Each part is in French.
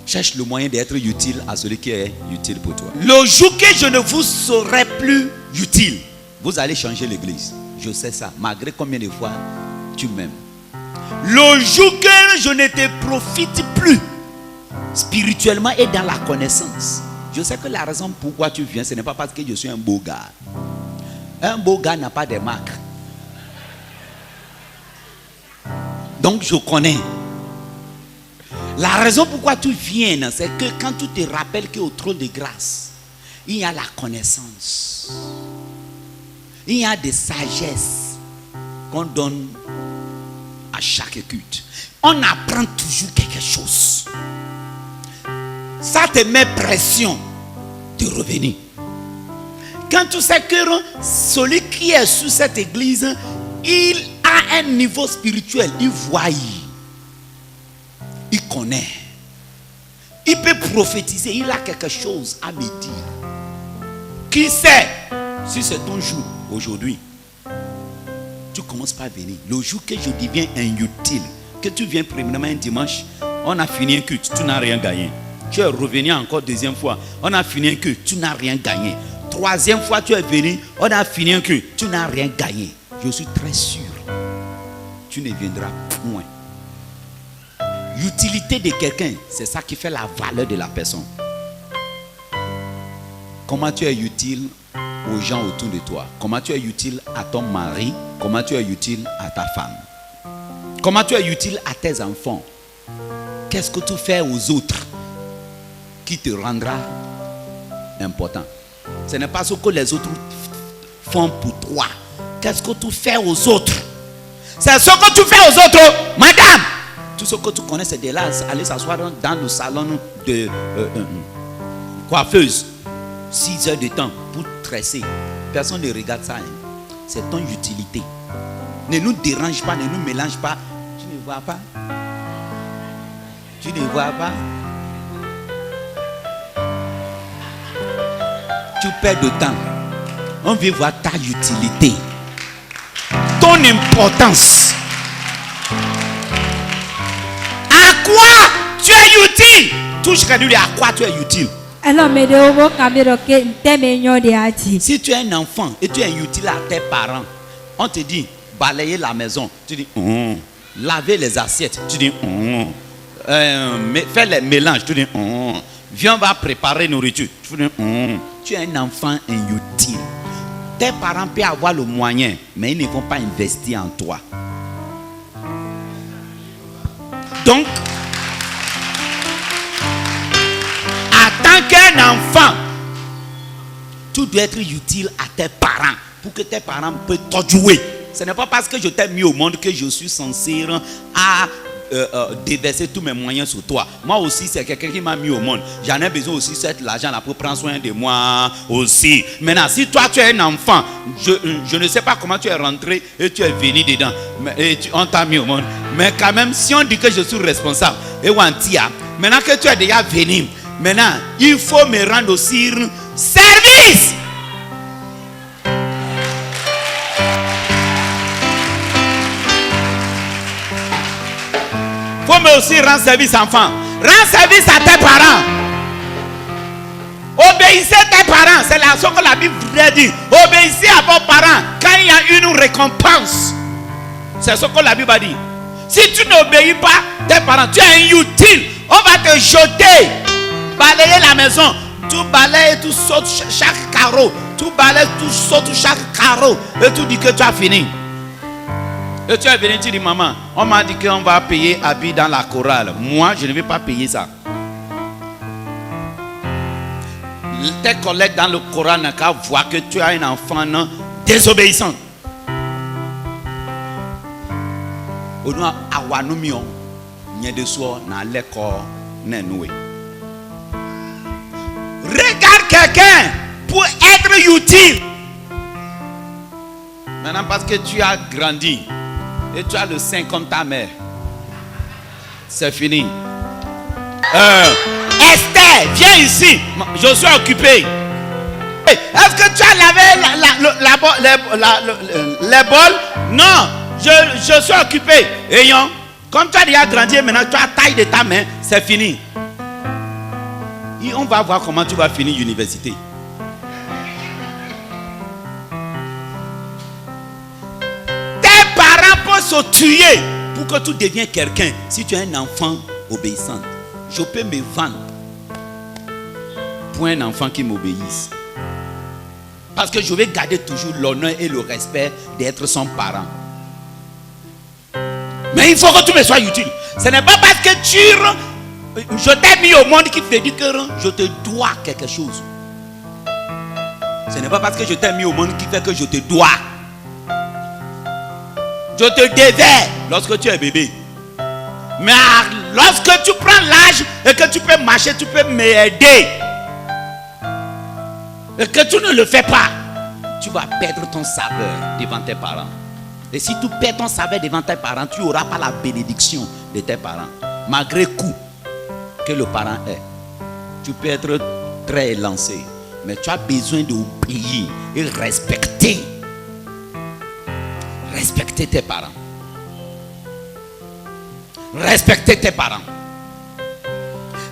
cherche le moyen d'être utile à celui qui est utile pour toi. Le jour que je ne vous serai plus utile, vous allez changer l'église. Je sais ça, malgré combien de fois tu m'aimes. Le jour que je ne te profite plus spirituellement et dans la connaissance. Je sais que la raison pourquoi tu viens, ce n'est pas parce que je suis un beau gars. Un beau gars n'a pas de marques. Donc je connais. La raison pourquoi tu viens, c'est que quand tu te rappelles qu'au trône de grâce, il y a la connaissance. Il y a des sagesses qu'on donne à chaque culte. On apprend toujours quelque chose. Ça te met pression de revenir. Quand tu sais que celui qui est sous cette église, il a un niveau spirituel, il voit, il connaît, il peut prophétiser, il a quelque chose à me dire. Qui sait si c'est ton jour aujourd'hui? Tu commences par venir. Le jour que je deviens inutile, que tu viens premièrement un dimanche, on a fini un culte, tu n'as rien gagné. Tu es revenu encore deuxième fois, on a fini un culte, tu n'as rien gagné. Troisième fois tu es venu, on a fini un culte, tu n'as rien gagné. Je suis très sûr, tu ne viendras point. L'utilité de quelqu'un, c'est ça qui fait la valeur de la personne. Comment tu es utile aux gens autour de toi? Comment tu es utile à ton mari? Comment tu es utile à ta femme? Comment tu es utile à tes enfants? Qu'est-ce que tu fais aux autres qui te rendra important? Ce n'est pas ce que les autres font pour toi. Qu'est-ce que tu fais aux autres? C'est ce que tu fais aux autres, madame. Tout ce que tu connais, c'est de là, aller s'asseoir dans le salon de coiffeuse. 6 heures de temps pour tresser. Personne ne regarde ça. C'est ton utilité. Ne nous dérange pas, ne nous mélange pas. Tu ne vois pas? Tu ne vois pas? Tu perds de temps. On veut voir ta utilité, ton importance. À quoi tu es utile? Touche quelqu'un, à quoi tu es utile? Si tu es un enfant et tu es utile à tes parents, on te dit balayer la maison, tu dis laver les assiettes, tu dis faire les mélanges, tu dis viens, on va préparer nourriture, tu dis tu es un enfant inutile. Tes parents peuvent avoir le moyen, mais ils ne vont pas investir en toi. Donc, en tant qu'un enfant, tu dois être utile à tes parents pour que tes parents puissent t'ajuer. Ce n'est pas parce que je t'ai mis au monde que je suis censé à déverser tous mes moyens sur toi. Moi aussi, c'est quelqu'un qui m'a mis au monde. J'en ai besoin aussi de l'argent là pour prendre soin de moi aussi. Maintenant, si toi tu es un enfant, je ne sais pas comment tu es rentré et tu es venu dedans. On t'a mis au monde. Mais quand même, si on dit que je suis responsable, et maintenant que tu es déjà venu, maintenant, il faut me rendre aussi service. Il faut me aussi rendre service, enfant. Rends service à tes parents. Obéissez à tes parents. C'est la chose que la Bible dit. Obéissez à vos parents quand il y a une récompense. C'est ce que la Bible a dit. Si tu n'obéis pas tes parents, tu es inutile. On va te jeter. Balayer la maison. Tu balayes, tu sautes chaque carreau. Tu balayes, tu sautes chaque carreau. Et tu dis que tu as fini. Et tu es venu, tu dis maman, on m'a dit qu'on va payer habit dans la chorale. Moi, je ne vais pas payer ça. Tes collègues dans le chorale n'ont qu'à voir que tu as un enfant désobéissant. Regarde quelqu'un pour être utile. Maintenant, parce que tu as grandi et tu as le sein comme ta mère, c'est fini. Esther, viens ici. Je suis occupé. Est-ce que tu as lavé les bols? Non, je suis occupé. Ayant, comme tu as déjà grandi, maintenant tu as la taille de ta main, c'est fini. On va voir comment tu vas finir l'université. Tes parents peuvent se tuer pour que tu deviennes quelqu'un. Si tu es un enfant obéissant, je peux me vendre pour un enfant qui m'obéisse. Parce que je vais garder toujours l'honneur et le respect d'être son parent. Mais il faut que tu me sois utile. Ce n'est pas parce que je t'ai mis au monde qui te dit que je te dois quelque chose. Ce n'est pas parce que je t'ai mis au monde qui fait que je te dois. Je te devais lorsque tu es bébé. Mais lorsque tu prends l'âge et que tu peux marcher, tu peux m'aider. Et que tu ne le fais pas, tu vas perdre ton saveur devant tes parents. Et si tu perds ton saveur devant tes parents, tu n'auras pas la bénédiction de tes parents. Malgré coup que le parent est, tu peux être très élancé. Mais tu as besoin d'obéir et respecter. Respecter tes parents. Respecter tes parents.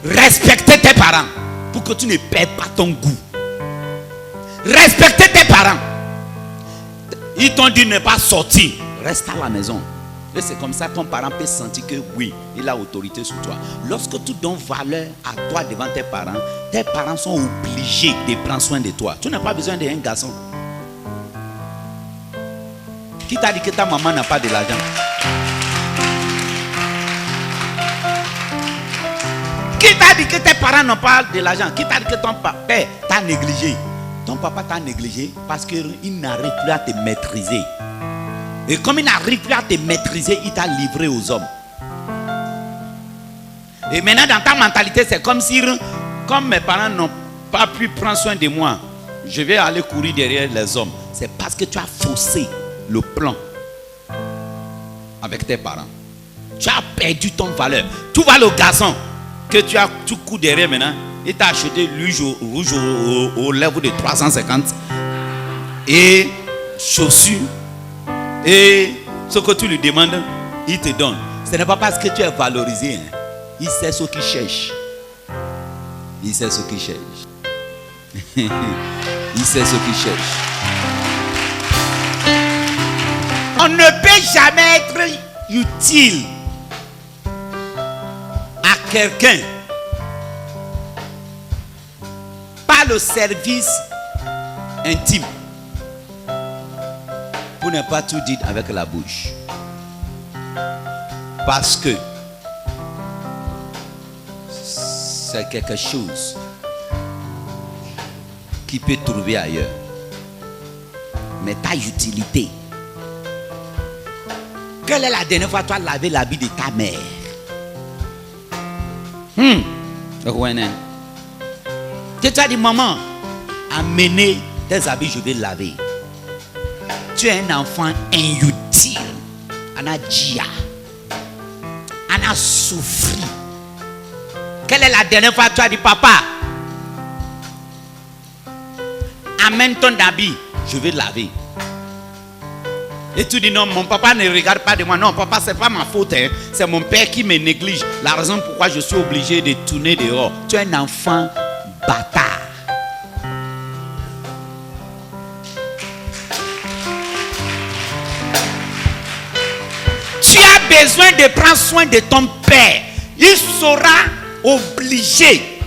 Respecter tes parents pour que tu ne perdes pas ton goût. Respecter tes parents. Ils t'ont dit ne pas sortir. Reste à la maison. Et c'est comme ça que ton parent peut sentir que oui, il a autorité sur toi. Lorsque tu donnes valeur à toi devant tes parents sont obligés de prendre soin de toi. Tu n'as pas besoin d'un garçon. Qui t'a dit que ta maman n'a pas de l'argent? Qui t'a dit que tes parents n'ont pas de l'argent? Qui t'a dit que ton père t'a négligé? Ton papa t'a négligé parce qu'il n'arrive plus à te maîtriser. Et comme il n'arrive plus à te maîtriser, il t'a livré aux hommes. Et maintenant, dans ta mentalité, c'est comme si, comme mes parents n'ont pas pu prendre soin de moi, je vais aller courir derrière les hommes. C'est parce que tu as faussé le plan avec tes parents. Tu as perdu ton valeur. Tu vois le garçon que tu cours derrière maintenant, il t'a acheté rouge au level de 350 et chaussures. Et ce que tu lui demandes, il te donne. Ce n'est pas parce que tu es valorisé. Hein. Il sait ce qu'il cherche. Il sait ce qu'il cherche. Il sait ce qu'il cherche. On ne peut jamais être utile à quelqu'un par le service intime. Pour ne pas tout dire avec la bouche. Parce que c'est quelque chose qui peut trouver ailleurs. Mais ta utilité. Quelle est la dernière fois que tu as lavé l'habit de ta mère? Que tu as dit, maman, amenez tes habits, je vais laver. Tu es un enfant inutile. On a dia. On a souffert. Quelle est la dernière fois que tu as dit, papa, amène ton habit, je vais laver. Et tu dis non, mon papa ne regarde pas de moi. Non, papa, c'est pas ma faute. Hein. C'est mon père qui me néglige. La raison pourquoi je suis obligé de tourner dehors. Tu es un enfant bâtard. Tu as besoin de prendre soin de ton père. Il sera obligé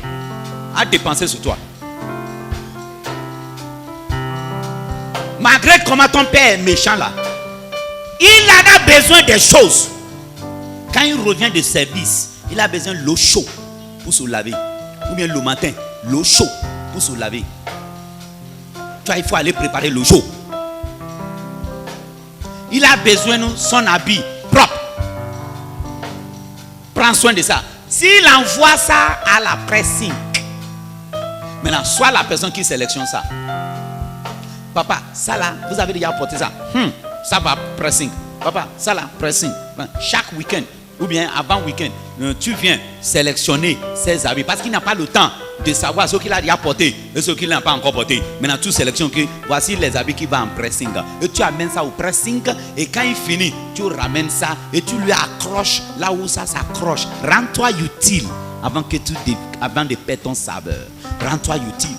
à dépenser sur toi. Malgré comment ton père est méchant là, il en a besoin des choses. Quand il revient de service, il a besoin de l'eau chaude pour se laver. Ou bien le matin, l'eau chaude pour se laver. Tu vois, il faut aller préparer l'eau chaude. Il a besoin de son habit propre. Prends soin de ça. S'il envoie ça à la pressing, maintenant, soit la personne qui sélectionne ça. Papa, ça là, vous avez déjà apporté ça. Ça va pressing. Papa, ça là, pressing. Chaque week-end, ou bien avant week-end, tu viens sélectionner ses habits. Parce qu'il n'a pas le temps de savoir ce qu'il a déjà porté et ce qu'il n'a pas encore porté. Maintenant, tu sélectionnes que voici les habits qui vont en pressing. Et tu amènes ça au pressing. Et quand il finit, tu ramènes ça et tu lui accroches là où ça s'accroche. Rends-toi utile avant que tu avant de perdre ton saveur. Rends-toi utile.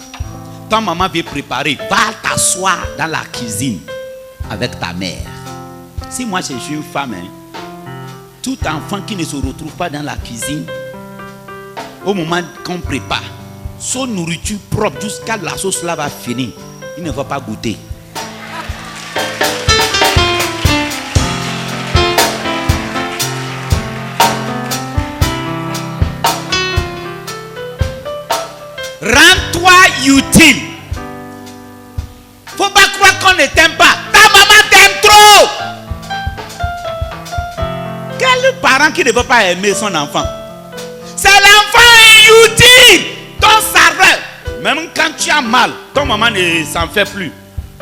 Ta maman vient préparer. Va t'asseoir dans la cuisine avec ta mère. Si moi je suis une femme, tout enfant qui ne se retrouve pas dans la cuisine, au moment qu'on prépare, son nourriture propre jusqu'à la sauce là va finir, il ne va pas goûter. Rends-toi utile. Faut pas croire qu'on ne t'aime pas. Ta maman t'aime trop. Quel parent qui ne veut pas aimer son enfant? C'est l'enfant utile. Ton cerveau. Même quand tu as mal, ton maman ne s'en fait plus.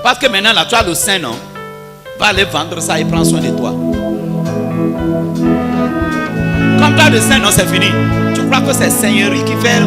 Parce que maintenant là tu as le sein, non? Va aller vendre ça et prends soin de toi. Comme tu as le sein, non, c'est fini. Tu crois que c'est Seigneurie qui fait